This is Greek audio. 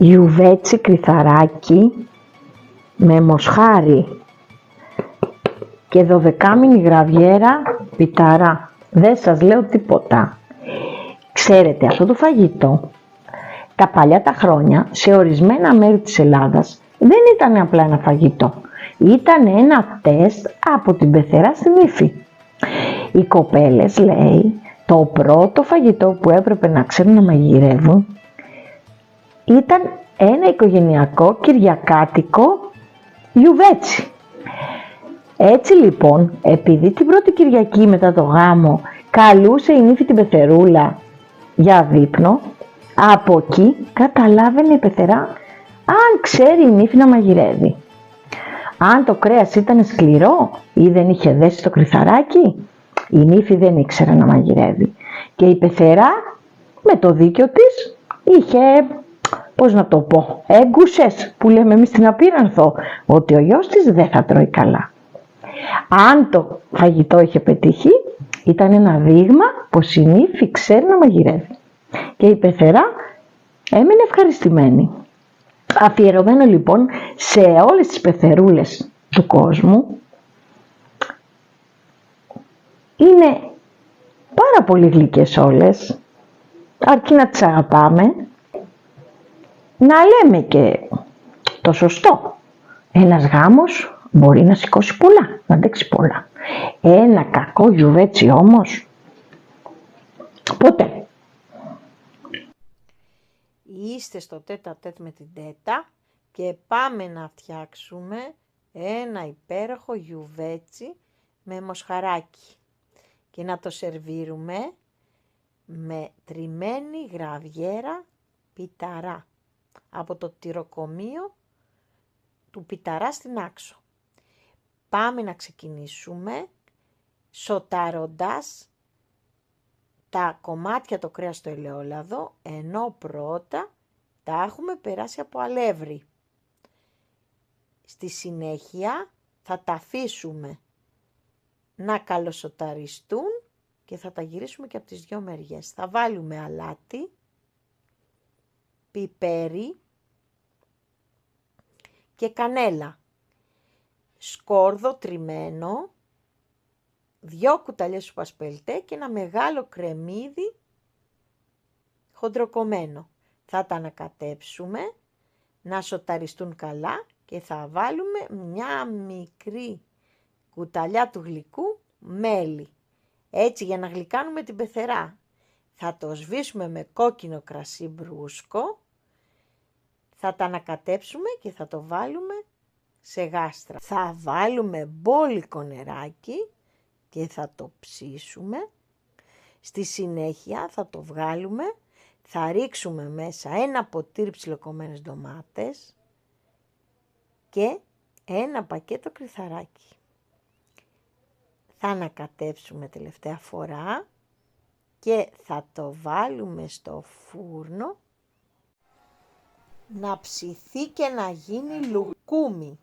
Γιουβέτσι κρυθαράκι με μοσχάρι και 12μηνη γραβιέρα πιταρά. Δεν σας λέω τίποτα. Ξέρετε, αυτό το φαγητό τα παλιά τα χρόνια σε ορισμένα μέρη της Ελλάδας δεν ήταν απλά ένα φαγητό. Ήταν ένα τεστ από την πεθερά στην ύφη. Οι κοπέλες, λέει, το πρώτο φαγητό που έπρεπε να ξέρουν να μαγειρεύουν ήταν ένα οικογενειακό κυριακάτικο γιουβέτσι. Έτσι λοιπόν, επειδή την πρώτη Κυριακή μετά το γάμο καλούσε η νύφη την πεθερούλα για δείπνο, από εκεί καταλάβαινε η πεθερά αν ξέρει η νύφη να μαγειρεύει. Αν το κρέας ήταν σκληρό ή δεν είχε δέσει το κρυθαράκι, η νύφη δεν ήξερε να μαγειρεύει. Και η πεθερά με το δίκιο της είχε, πώς να το πω, έγκουσες που λέμε εμείς στην Απείρανθο, ότι ο γιος της δεν θα τρώει καλά. Αν το φαγητό είχε πετύχει, ήταν ένα δείγμα πως η νύφη ξέρει να μαγειρεύει. Και η πεθερά έμενε ευχαριστημένη. Αφιερωμένο λοιπόν σε όλες τις πεθερούλες του κόσμου, είναι πάρα πολύ γλυκές όλες, αρκεί να τις αγαπάμε, να λέμε και το σωστό. Ένας γάμος μπορεί να σηκώσει πολλά, να αντέξει πολλά. Ένα κακό γιουβέτσι όμως, ποτέ. Είστε στο τέτα-τέτ με την Τέτα και πάμε να φτιάξουμε ένα υπέροχο γιουβέτσι με μοσχαράκι και να το σερβίρουμε με τριμμένη γραβιέρα πιταρά από το τυροκομείο του πιταρά στην Άξο. Πάμε να ξεκινήσουμε σοτάροντας τα κομμάτια το κρέας στο ελαιόλαδο, ενώ πρώτα τα έχουμε περάσει από αλεύρι. Στη συνέχεια θα τα αφήσουμε να καλοσοταριστούν και θα τα γυρίσουμε και από τις δυο μεριές. Θα βάλουμε αλάτι, πιπέρι και κανέλα, σκόρδο τριμμένο, 2 κουταλιές σουπασπελτέ και ένα μεγάλο κρεμμύδι χοντροκομμένο. Θα τα ανακατέψουμε να σοταριστούν καλά και θα βάλουμε μια μικρή κουταλιά του γλυκού μέλι. Έτσι για να γλυκάνουμε την πεθερά. Θα το σβήσουμε με κόκκινο κρασί μπρούσκο. Θα τα ανακατέψουμε και θα το βάλουμε σε γάστρα. Θα βάλουμε μπόλικο νεράκι και θα το ψήσουμε. Στη συνέχεια θα το βγάλουμε, θα ρίξουμε μέσα ένα ποτήρι ψιλοκομμένες ντομάτες και ένα πακέτο κρυθαράκι. Θα ανακατέψουμε τελευταία φορά και θα το βάλουμε στο φούρνο να ψηθεί και να γίνει λουκούμι.